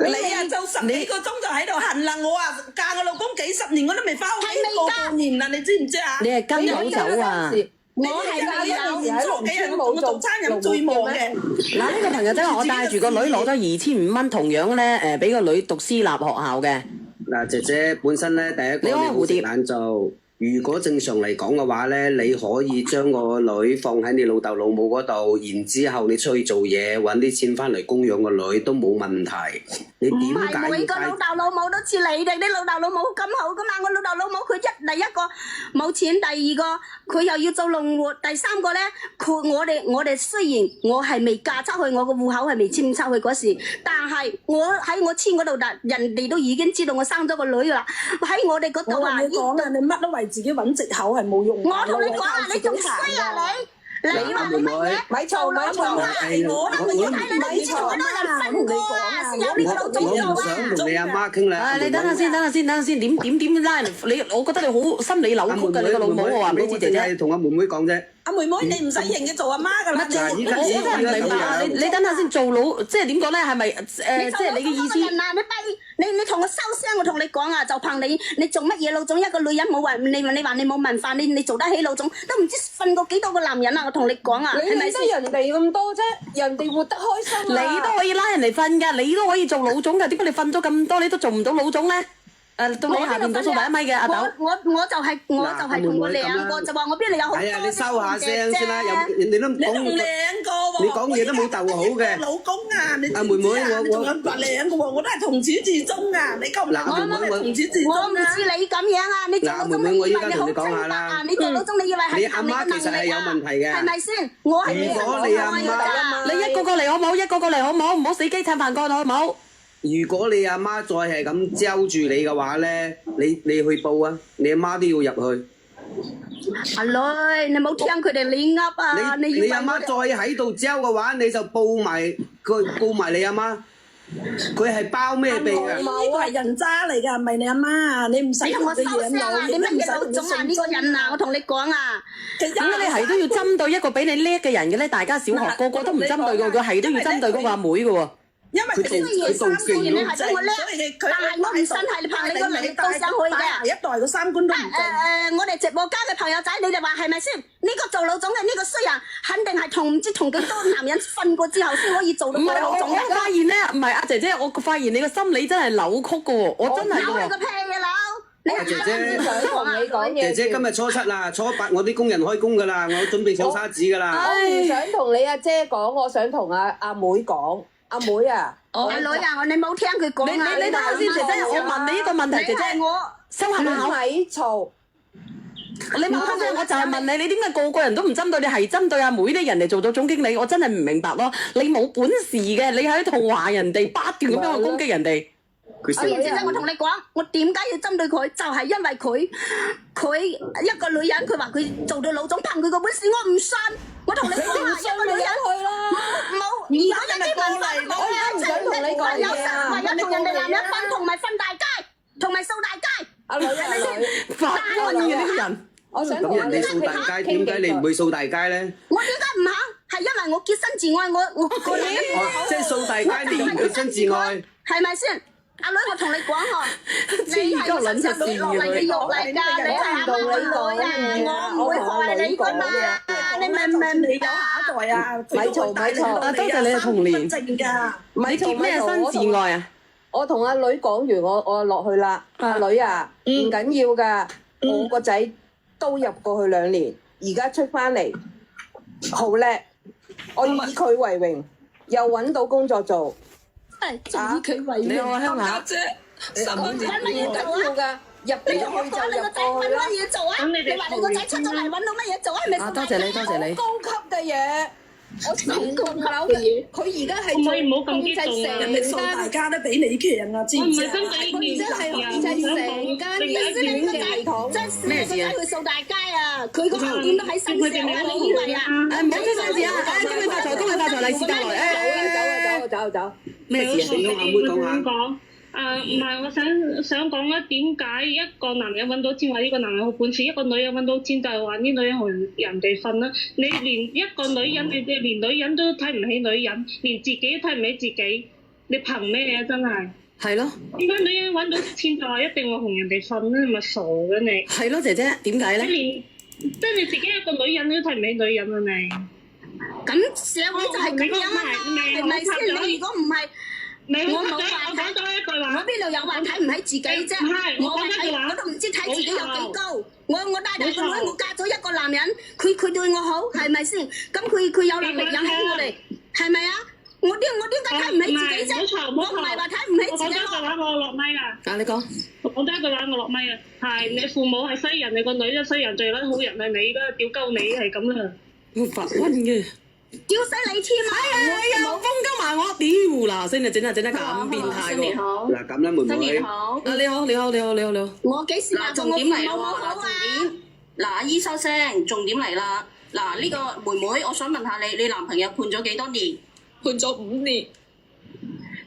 G: 你啊，做10幾個鐘就喺度恨啦！我啊，嫁我老公幾十年，我都未翻屋企過半年啦，你知唔知啊？
B: 你係跟佬走啊！
A: 我係
F: 嫁
A: 有
F: 嗰陣時喺農村冇
G: 我做餐飲最忙嘅。
B: 嗱，呢個朋友仔話我帶住個女攞咗2500蚊，同樣咧俾個女讀私立學校嘅。
I: 嗱，姐姐本身咧第一個你好食懶做。如果正常嚟講嘅話咧，你可以將個女放喺你老豆老母嗰度，然之後你出去做嘢，揾啲錢翻嚟供養個女都冇問題。你點解要
A: 每個老豆老母都似你哋啲老豆老母咁好噶嘛？我老豆老母佢第一個冇錢，第二個佢又要做農活，第三個咧我哋雖然我係未嫁出去，我個戶口係未遷出去嗰時，但係我喺我村嗰度，人哋都已經知道我生咗個女啦。喺我哋嗰度啊，
G: 你講啊，你乜都為自己揾藉口係冇用。
A: 我同你講啊，你仲衰啊你！你話你乜嘢？
F: 咪嘈咪嘈
A: 我睇你都以前好多人分過啊，先有呢個老總
I: 我唔
A: 做啊！
I: 想同你阿媽傾啦。
B: 你等下先，點拉人？我覺得你好心理扭曲㗎，你個老母我話俾你知，姐姐。
I: 同阿妹妹講啫。
G: 阿妹妹，你唔使認嘅做阿媽㗎啦。
B: 我真係唔明白啊！你等下先做佬，即係點講咧？係咪即係你嘅意思？
A: 你同我收聲，我同你講啊，就憑你做乜嘢老總？一個女人冇話你話你冇文化，你做得起老總，都唔知瞓過幾多個男人啊！我同你講啊，係咪先？
F: 你得人哋咁多啫，人哋活得開心啊！
B: 你都可以拉人嚟瞓㗎，你都可以做老總㗎，點解你瞓咗咁多你都做唔到老總咧？到你下邊到數第1米嘅阿豆，
A: 我就係同我兩個就話我邊度有好多。
I: 係啊，你收下聲先啦，人哋都
G: 你同兩個喎，
I: 你講嘢都冇逗好嘅。
G: 老公啊，你
I: 阿妹妹，
G: 你仲有兩個喎，我都係從始至終啊！你夠唔夠？我係從始至終
A: 我唔似你咁樣啊！你做老總你以為你好精得啊？你做老總你以為係
I: 你阿媽其實係有問題嘅，
A: 係咪先？我係
I: 如果你阿媽，
B: 你一個個嚟好冇？一個個嚟好冇？唔好死雞撐飯蓋好冇？
I: 如果你阿媽再係咁揪住你嘅話咧，你去報啊！你阿媽都要入去。
A: 阿女，你冇聽佢哋亂噏啊！
I: 你阿媽再喺度揪嘅話，你就報埋你阿媽。佢係包咩秘㗎？
G: 呢個係人渣嚟㗎，唔係你阿媽啊！你唔使
A: 同我收聲啊！你乜嘢老總啊？呢個人啊，我同你講啊！
B: 點解你係都要針對一個比你叻嘅人嘅咧？大家小學個個都唔針對㗎，佢係都要針對嗰個阿妹㗎喎。
G: 因為佢
I: 佢做勁
A: 你係比我叻，
G: 所以佢
A: 但係我唔信係你憑你個嚟到上去嘅。
G: 下一代嘅三觀都唔正。
A: 我哋直播間嘅朋友仔，你哋話係咪先？呢個做老總嘅呢個衰人，肯定係同唔知同幾多男人瞓過之後先可以做到
B: 唔係我
A: 個老總嘅。
B: 發現咧，唔係阿姐姐，我發現你個心理真係扭曲嘅喎，我真係喎
A: 扭你個。屁嘅佬！你
I: 姐姐
F: 想同你講嘢。
I: 姐姐今日初七啦，初八我啲工人開工㗎啦，我準備上沙紙㗎啦。
F: 我唔想同你阿姐講，我想同阿妹講。阿妹啊，
A: 阿女啊，你冇聽佢講啊！
B: 你等下先，姐姐，我問你呢個問題，姐姐，
A: 我
B: 收下口。
F: 咪嘈。
B: 你問翻先，我就係問你，你點解個個人都唔針對你，係針對阿妹啲人嚟做到總經理？我真係唔明白咯。你冇本事嘅，你喺度話人哋，不斷咁樣去攻擊人哋。
A: 所以姐姐，我同你講，我點解要針對佢？就係因為佢一個女人，佢話佢做到老總，憑佢個本事，我唔信。我同你講啊，一個女人
F: 去啦，
A: 冇，如果有啲文化，我
F: 唔想同你講嘢啊！
A: 唯有同人哋男人瞓，同埋瞓大街，同埋掃大街。
F: 阿女係咪先？
B: 發瘟嘅呢個人。
F: 我想
I: 咁人哋掃大街，點解你唔會掃大街咧？
A: 我點解唔肯？係因為我潔身自愛，我個女
I: 即係掃大街，你唔潔身自愛。
A: 係咪先？阿女，我同你講嗬，你係身上跌落嚟嘅肉嚟㗎，你係阿媽個女啊，我唔會害你㗎嘛，你明唔明？
G: 你有下一代啊！
F: 咪嘈咪嘈
B: 啊多謝你嘅童年
G: 正㗎。
B: 咪結咩身自愛啊？
F: 我同阿女講完，我落去啦。阿女啊，唔緊要㗎，我個仔都入過去2年，而家出翻嚟好叻，我以佢為榮，又揾到工作做。
A: 仲以佢為
B: 你好啊，鄉下。
A: 揾乜嘢做啊？
F: 入咗去就
A: 你個仔
F: 入過去啦。
A: 揾乜嘢做啊？你話你個仔出咗嚟揾到乜嘢做啊？係咪？
B: 啊，多謝你，多謝你。
F: 高級嘅嘢，我成棟樓嘅，佢而家係做控制
G: 人哋掃大
F: 成間，
G: 家都比你強啊！知唔知啊？
F: 佢真係控制成間醫院嘅系統。
A: 咩事啊？佢掃大街啊！佢個後店都喺新城啊！你以為啊？
B: 誒，唔好出聲字啊！誒，恭喜發財，恭喜發財，利是到來！
F: 走。
B: 咩事啊？
I: 你同阿妹講下。
J: 唔係，我想講咧，點解一個男人揾到錢話呢個男人好本事，一個女人揾到錢就係話呢女人同人哋瞓啦？你連一個女人，你哋連女人都睇唔起女人，連自己都睇唔起自己，你憑咩啊？真係。
B: 係咯。
J: 點解女人揾到錢就話一定會同人哋瞓咧？你咪傻嘅你。
B: 係咯，姐姐，點解咧？
J: 即係你自己一個女人都睇唔起女人啊你。
A: 咁社會就係咁樣啊嘛，係咪先？你如果唔係，我冇話睇，我邊度有話睇唔起自己啫？我話睇，我都唔知睇自己有幾高。我帶大個女，我嫁咗一個男人，佢對我好，係咪先？咁佢有能力養起我哋，係咪啊？我點解睇唔起自己啫？我唔係話睇唔起自己。
J: 我講多句話，我落咪啦。
B: 啊，你講。
J: 我講多句話，我落咪啦。係你父母係衰人，你個女都衰人，最撚好人係你啦，屌鳩你係咁啦。
B: 要發瘟嘅。
A: 叫死你添啊！
B: 係啊，風金埋我，屌嗱聲就整得咁變態喎！
I: 嗱咁啦，妹妹。
B: 啊，你好。
A: 我幾時話
K: 重點嚟
A: 冇
K: 啦！
A: 好啊？
K: 嗱，醫收聲，重點嚟啦！嗱，呢個妹妹，我想問下你男朋友判咗幾多年？
H: 判咗5年。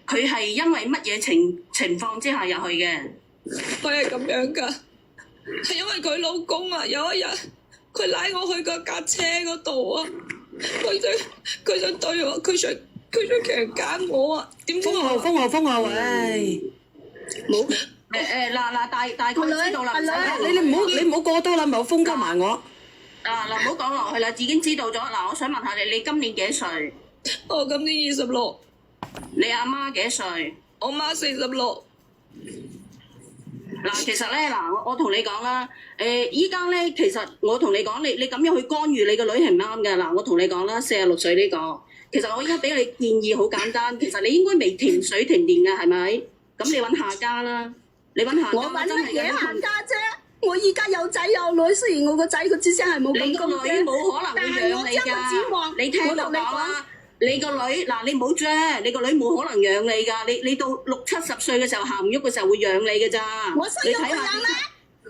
K: 佢係因為乜嘢情況之下入去嘅？
H: 佢係咁樣㗎，係因為佢老公啊，有一日佢拉我去個架車嗰度啊。佢想對我，佢想強姦我啊！點知我
B: 封後喂，
K: 冇嗱大概知道啦。
B: 你唔好過多啦，唔好封金埋我。
K: 嗱唔好講落去啦，已經知道咗。嗱，我想問下你今年幾歲？
H: 我今年26。
K: 你阿媽幾歲？
H: 我媽46。
K: 嗱，其實咧，我同你講啦，依家咧，其實我同你講，你咁樣去干預你個女係唔啱嘅。嗱，我同你講啦，46歲呢個，其實我依家俾你建議好簡單，其實你應該未停水停電嘅，係咪？咁你揾下家啦，你揾下家。
A: 我揾乜嘢下家啫？我依家有仔有女，雖然我個仔佢之前係冇咁高啫，
K: 你個女冇可能會養你㗎。你聽我講啦。你個女嗱，你唔好啫，你個女冇可能養你㗎。你到60、70歲嘅時候行唔喐嘅時候會養你㗎咋。
A: 我需要佢養咩？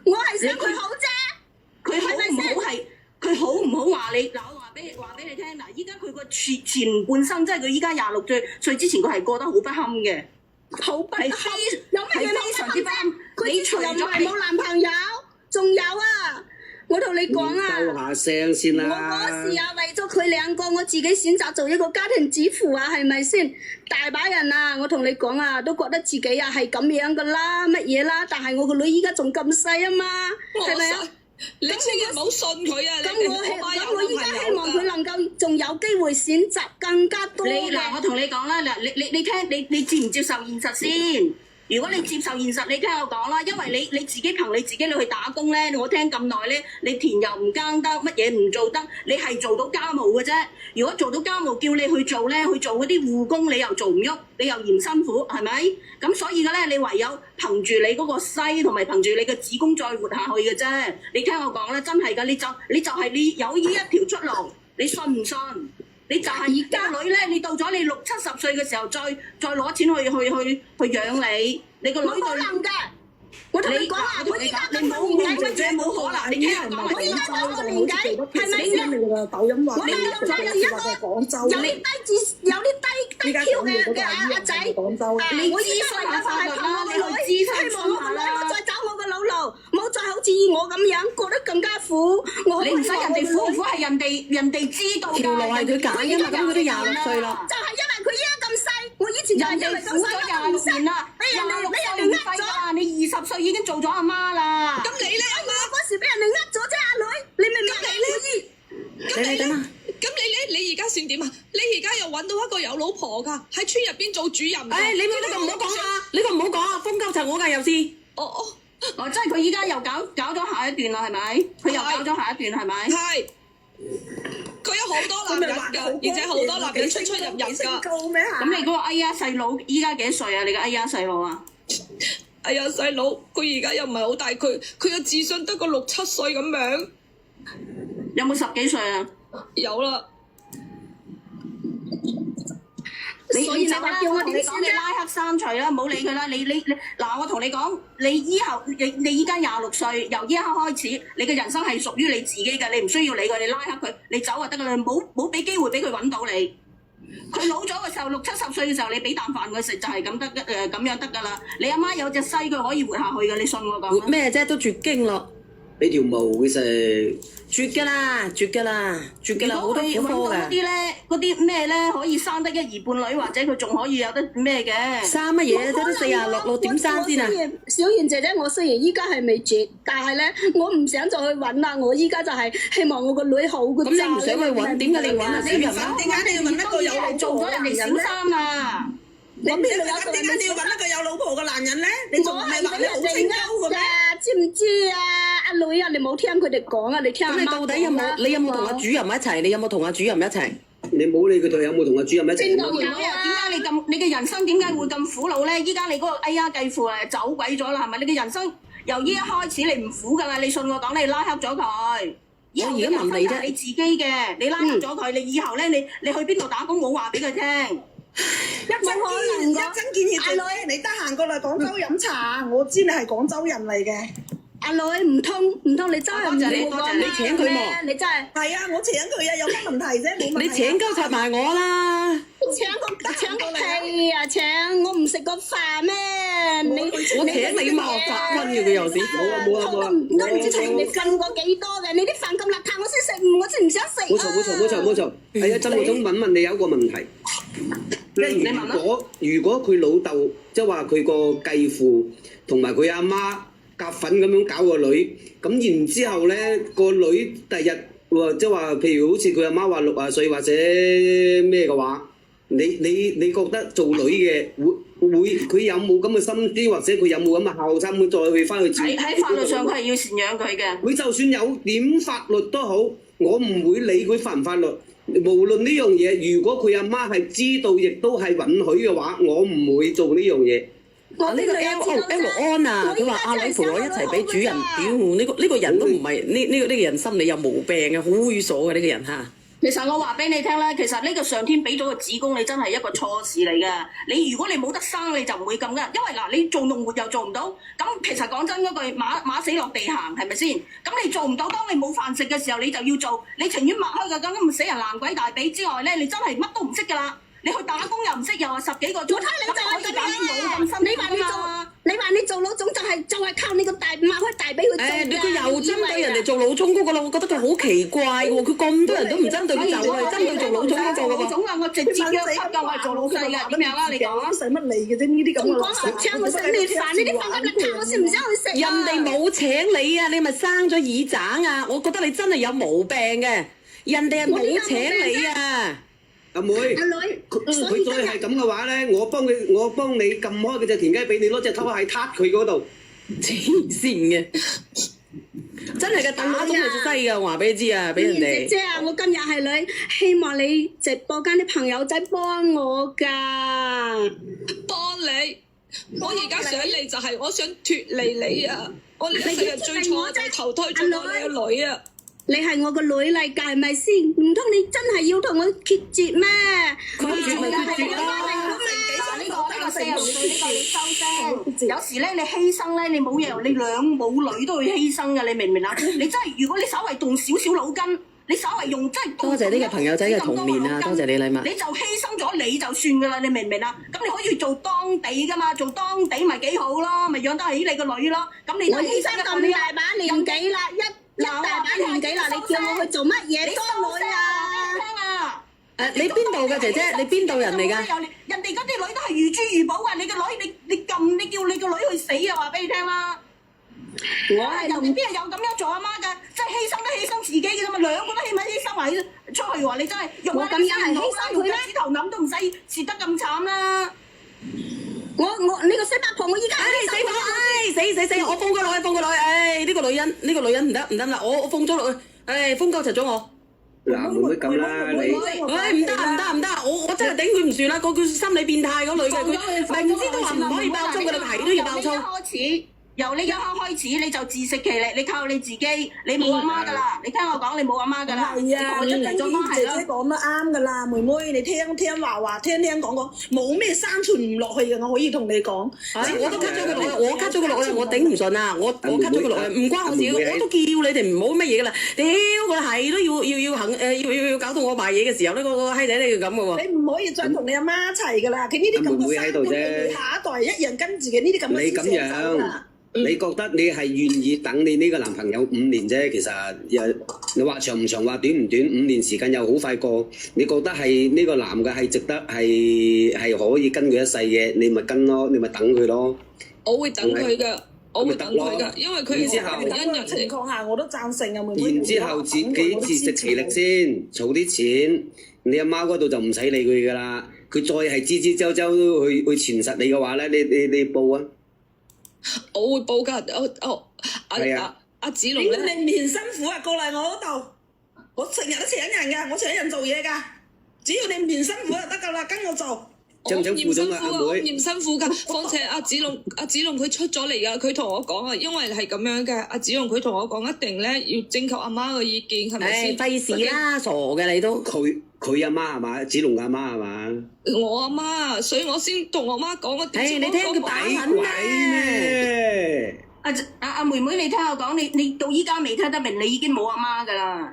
A: 我係想佢好啫。
K: 佢好唔好係？佢好唔好話你？嗱，我話俾你聽嗱，依家佢個前半生，即係佢依家26歲之前，佢係過得好不堪嘅。
A: 好不堪？有乜嘢
K: 非常之不堪？
A: 佢之前又唔係冇男朋友，仲有啊！我同你講啊，
I: 收下聲先
A: 我
I: 啦。
A: 嗰時啊，為咗佢兩個，我自己選擇做一個家庭主婦啊，係咪先？大把人啊，我同你講啊，都覺得自己啊係咁樣噶啦，乜嘢啦？但係我個女依家仲咁細啊嘛，係咪啊？
H: 你千祈唔好信佢啊！
A: 咁我依家希望佢能夠仲有機會選擇更加多嘅。
K: 嗱，我同你講啦，嗱，你聽，你接唔接受現實先？如果你接受現實，你聽我講啦，因為你自己憑你自己你去打工咧，我聽咁耐咧，你田又唔耕得，乜嘢唔做得，你係做到家務嘅啫。如果做到家務叫你去做咧，去做嗰啲護工，你又做唔喐，你又嫌辛苦，係咪？咁所以嘅咧，你唯有憑住你嗰個西同埋憑住你嘅子宮再活下去嘅啫。你聽我講啦，真係㗎，你就係你有呢一條出路，你信唔信？你就係而家女咧，你到咗你60、70歲嘅時候，再攞錢去養你，你個女
A: 冇可能㗎！我同你講啊，我依家咁嘅年紀，
K: 你冇可能，你聽我講，
A: 我依家咁嘅年紀，係咪先？
G: 抖音話
A: 我哋又真係一個有啲低 Q 嘅阿仔，
K: 你
A: 我依家係就係憑我個女，希望我個女唔好再走我個老路，唔好再好似我咁樣過得更加苦。
K: 你唔使人哋苦唔苦，係人哋知道㗎。
B: 條路係佢揀㗎嘛，咁佢都26歲啦。
A: 就係因為佢依家咁細，我以前就係因為咁細
K: 咗26年啦，
A: 俾人哋
K: 26
A: 呃咗。
K: 你20歲已經做咗阿媽啦。
H: 咁你咧阿媽
A: 嗰時俾人哋呃咗啫，阿女，你明唔明？
H: 咁你而家算點啊？你而家又揾到一個有老婆㗎，喺村入邊做主任。
B: 你呢個唔好講啊！呢個唔好講啊！風鳩就我㗎又是。
K: 哦，即係佢依家又搞咗下一段啦，係咪？佢又搞咗下一段係咪？
H: 係。佢有好多男人㗎，而且好多男人出入㗎。
K: 咁你嗰個哎呀細佬依家幾歲啊？你個哎呀細佬啊？
H: 哎呀細佬，佢而家又唔係好大，佢嘅智商得個6、7歲咁樣。
K: 有冇10幾歲啊？
H: 有啦。
A: 所以你話叫我點算啫？
K: 你拉黑刪除啦，唔好理佢啦。你嗱，我同你講，你以後你依家26歲，由依刻開始，你嘅人生係屬於你自己嘅，你唔需要理佢，你拉黑佢，你走就得噶啦，冇俾機會俾佢揾到你。佢老咗嘅時候，60、70歲嘅時候，你俾啖飯佢食就係咁樣得噶啦。你阿媽有隻西，佢可以活下去嘅，你信我講。
B: 活咩啫？都絕經咯，
I: 俾條毛佢食。
B: 絕㗎啦，好多婦科㗎。
K: 嗰啲咩咧，可以生得一兒半女，或者佢仲可以有得咩嘅？
B: 生乜嘢？都46咯，點生先啊？
A: 小賢姐姐，我雖然依家係未絕，但係咧，我唔想再去揾啦。我依家就係希望我個女好嘅。
B: 咁你唔想去揾，點解你揾啊？主任啊？
G: 點解你要揾一個有老
K: 做咗人哋小三啊？
G: 點解你要揾一個有老婆嘅男人咧？你仲唔係話你好清高嘅咩？
A: 知唔知啊？阿女啊，你冇聽佢哋講啊，你聽。
B: 咁你到底有冇同阿主任一齊？你有冇同阿主任一齊？
I: 你冇理佢哋有冇同阿主任一齊。
K: 點解你嘅人生點解會咁苦惱咧？依家你嗰個哎呀繼父啊走鬼咗啦，係咪？你嘅人生由依一開始你唔苦㗎啦，你信我講，你拉黑咗佢。
B: 我而家問你啫，
K: 你自己嘅，你拉黑咗佢，你以後咧你去邊度打工冇話俾佢聽。
G: 一真建議阿女，你得閒過嚟廣州飲茶，我知你係廣州人嚟嘅。
A: 阿女唔通你真係唔
B: 你請佢喎？
A: 你真係
G: 係啊，我請佢啊，有乜問題啫？冇問題。
B: 你請鳩插埋我啦！
A: 請個屁啊！請我唔食個飯咩？
B: 我請你嘛，8蚊嘅佢又是。
I: 冇啊！
A: 我唔知請你瞓過幾多嘅，你啲飯咁邋遢，我先食，我先唔想食。
I: 冇錯。係啊，曾老總問你有一個問題。如果佢老豆即係話佢個繼父同埋佢阿媽夾粉咁樣搞個女，咁然之後咧個女第日即係話，譬如好似佢阿媽話60歲或者咩嘅話，你覺得做女嘅會佢有冇咁嘅心思，或者佢有冇咁嘅孝心，再去翻去照？
K: 喺法律上佢係要贍養佢嘅。
I: 佢就算有點法律都好，我唔會理佢法唔法律。無論呢樣嘢，如果佢阿媽係知道，亦都係允許嘅話，我唔會做呢樣嘢。
B: 呢個 L 安啊，佢話阿女陪我一齊俾主人屌，呢個人都唔係呢個人心理有毛病嘅，好猥瑣嘅呢個人嚇。
K: 其實我話俾你聽啦，其實呢個上天俾咗個子宮，你真係一個錯事嚟㗎。如果你冇得生，你就唔會咁㗎。因為嗱，你做農活又做唔到，咁其實講真嗰句，馬死落地行係咪先？咁你做唔到，當你冇飯食嘅時候，你就要做，你情願擘開個咁死人爛鬼大髀之外咧，你真係乜都唔識㗎啦。你去打工又唔識，又話10幾個鐘，
A: 我睇你就係咁樣
K: 冇咁辛苦嘛。
A: 你話你做老總就係靠你個大擘開大髀去做㗎。
B: 你佢又針對人哋做老總嗰個啦，我覺得佢好奇怪喎！佢咁多人都唔針對佢，就係針對做老總嗰個㗎喎。
K: 總啊，我直接約級㗎，我係做老細㗎，咁樣啦，你講。
G: 使乜嚟嘅啫？呢啲咁嘅老細。
A: 請我食咩飯？呢啲飯咁你我先唔想去食啊。
B: 人哋冇請你啊，你咪生咗耳盞啊！我覺得你真係有毛病嘅，人哋係冇請你啊！
I: 阿妹，
A: 阿女，
I: 佢再係咁嘅話咧，我幫你撳開嗰隻田雞俾你攞隻拖鞋撻佢嗰度。
B: 黐線嘅，真係嘅打中你隻西㗎，我話俾你知啊，俾人哋。
A: 姐姐啊，我今日係女，希望你直播間啲朋友仔幫我㗎。
H: 幫你，我而家想你就係我想脫離你啊！我呢世人最錯就係投胎咗我你個女啊！
A: 你係我個女嚟㗎，係咪先？唔通你真係要同我決絕咩？
B: 決絕咪決絕咯。
K: 呢個40歲呢個你收聲。有時咧你犧牲咧，你冇嘢，你兩母女都會犧牲嘅，你明唔明啊？你真係如果你稍為動少少腦筋，你稍為用真係
B: 多謝呢個朋友仔嘅童年啊！多謝你禮物。
K: 你就犧牲咗你就算㗎啦，你明唔明啊？咁你可以做當地㗎嘛，做當地咪幾好咯，咪養得起你個女咯。咁你都
A: 我
K: 犧牲
A: 咁大把年紀啦，一大把年紀啦，你叫我去做乜嘢當女啊？
B: 你邊度嘅姐姐？你邊度人嚟㗎？
K: 人哋嗰啲女都係如珠如寶㗎，你個女你叫你個女去死啊！話俾你聽啦。人哋邊係有咁樣做阿媽㗎？即係犧牲都犧牲自己嘅啫嘛，兩個都起碼犧牲埋出去話你真係用下啲錢好啦，用腳趾頭揞都唔使蝕得咁慘啦。
A: 我呢個死八婆，我依家
B: 死！我封咗落去，呢個女人唔得啦，我封咗落去，封鳩柒咗我。
I: 嗱，妹妹咁啦，你
B: 唔得，我真係頂佢唔順啦，個叫心理變態嗰女嘅，佢明知都話唔可以爆粗嘅，你係都要爆粗。
K: 由你一開始你就自食其力，你靠你自己，你冇阿媽㗎啦！你聽我講，你冇阿媽㗎啦！
G: 係啊，你跟住姐姐講得啱㗎啦，妹妹你聽話，聽講，冇咩生存唔落去嘅，我可以同你講。
B: 我都 cut 咗佢落去，我 cut 咗佢落去，我頂唔順啊！我 cut 咗佢落去，唔關我事，我都叫你哋唔好乜嘢㗎啦！屌佢係都要搞到我賣嘢嘅時候咧，個閪仔咧要咁嘅喎。
G: 你唔可以再同你阿媽一齊㗎啦，佢呢啲咁嘅生活，你下一代一樣跟住嘅呢啲咁嘅思想走啦。
I: 你覺得你係願意等你呢個男朋友5年啫？其實你話長唔長，話短唔短，5年時間又好快過。你覺得係呢個男嘅係值得係可以跟佢一世嘅，你咪跟咯，你咪等佢咯。
H: 我會等佢㗎，我會等佢㗎，因為佢係因人
G: 情況下我都贊成啊，妹妹。
I: 然之後自己自食其力先，儲啲錢。你阿媽嗰度就唔使理佢㗎啦。佢再係吱吱周周去纏實你嘅話咧，你報啊！
H: 我會報㗎，阿子龍咧，
G: 你面辛苦啊，過嚟我嗰度，我成日都請人㗎，我請人做嘢㗎，只要你面辛苦就得㗎啦，跟我做。
H: 我唔嫌辛苦啊，我唔嫌辛苦㗎。況且阿子龍佢出咗嚟㗎，佢同我講啊，因為係咁樣嘅。阿子龍佢同我講一定咧要徵求阿媽嘅意見，係咪先？
B: 費事啦，傻嘅你都。
I: 佢阿媽係嘛？子龍阿媽係嘛？
H: 我阿媽，所以我先同我媽講。
B: 你聽佢把撚咩？
K: 阿妹妹，你聽我講，你到依家未聽得明，你已經冇阿媽㗎啦。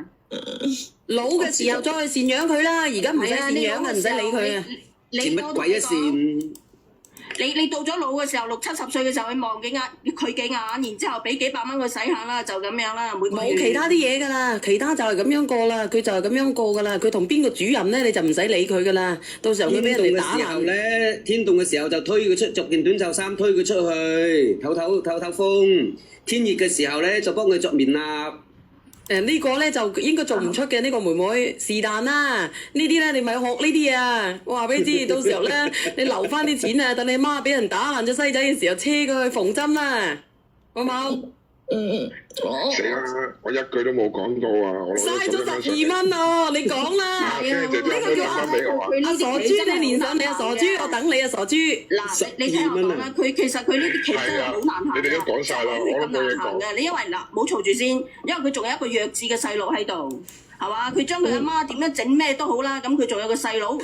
B: 老嘅時候再去贍養佢啦，而家唔使贍養啊，唔使理佢啊。
I: 贍乜鬼啊贍？
K: 你到咗老嘅時候，60、70歲嘅時候，你望幾眼佢幾眼，然之後俾幾百蚊佢使下啦，就咁樣啦。
B: 冇其他啲嘢㗎啦，其他就係咁樣過啦，佢就係咁樣過㗎啦。佢同邊個主任咧，你就唔使理佢㗎啦。到時候佢俾人哋打
I: 爛。天凍嘅時候就推佢出，着件短袖衫推佢出去，透風。天熱嘅時候咧，就幫佢着棉衲。
B: 呢個咧就應該做唔出嘅，呢個妹妹是但啦。呢啲咧你咪學呢啲啊！我話俾你知，到時候咧你留翻啲錢啊，等你媽俾人打爛隻西仔嘅時候，車佢去縫針啦，好冇？
D: 死啦！我一句都冇講到啊！我
B: 嘥咗12蚊啊！你講啦，呢個叫阿傻豬，你連上你啊傻豬，我等你啊傻豬。
K: 嗱，你聽我講啦，其實佢呢啲其實真係好難行嘅，
D: 你哋都講晒啦，我都冇嘢講
K: 嘅。你因為嗱，冇嘈住先，因為佢仲有一個弱智嘅細佬喺度，係嘛？佢將佢阿媽點樣整咩都好啦，咁佢仲有個細佬，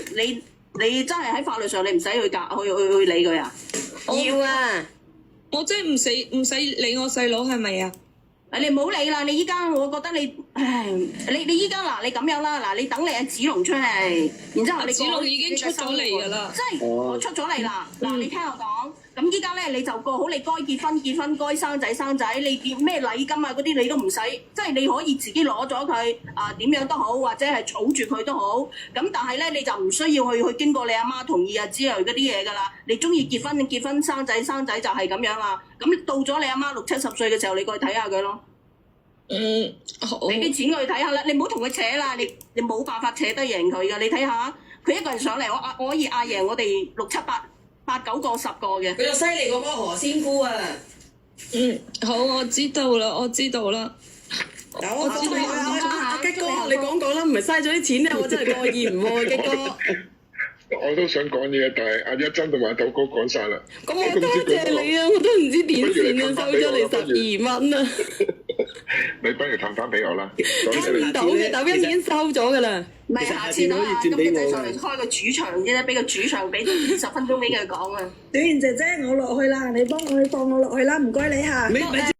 K: 你真係喺法律上你唔使去理佢啊？
B: 要啊！
H: 我真係唔使理我細佬係咪啊？
K: 你唔好理啦！你依家我覺得你唉，你依家嗱，你咁樣啦，嗱，你等你阿子龍出嚟，然之後你
H: 子龍已經出咗嚟㗎啦，
K: 即係我出咗嚟啦。嗱，你聽我講，咁依家咧你就過好，你該結婚，該生仔，你結咩禮金啊嗰啲你都唔使，即係你可以自己攞咗佢點樣都好，或者係儲住佢都好。咁但係咧你就唔需要去經過你阿媽同意啊之類嗰啲嘢㗎啦。你中意結婚生仔就係咁樣啦。咁到咗你阿媽60、70歲嘅時候，你過去睇下佢咯。
H: 好。
K: 俾啲錢佢睇下啦，你唔好同佢扯啦，你冇辦法扯得贏佢㗎。你睇下佢一個人上嚟，我可以贏我哋6、7、8、9個10個嘅。
B: 佢就犀利過嗰個何仙姑啊！
H: 好，我知道啦。
B: 我知道阿吉哥，你講啦，唔係嘥咗啲錢咧，我真係過意唔去，吉哥。
D: 我都想講嘢，但係阿一真同埋阿豆哥講晒啦。
B: 咁我多謝你啊！我都唔知點算啊，收咗你12蚊啊！
D: 你不如氹翻俾我啦。
B: 氹唔到嘅，抖音已經收咗噶啦。
K: 唔係，下次啦，咁一仔上嚟開個主場啫，俾個主場俾20分鐘俾佢講啊。
G: 短賢姐姐，我落去啦，你幫我放我落去啦，唔該你嚇。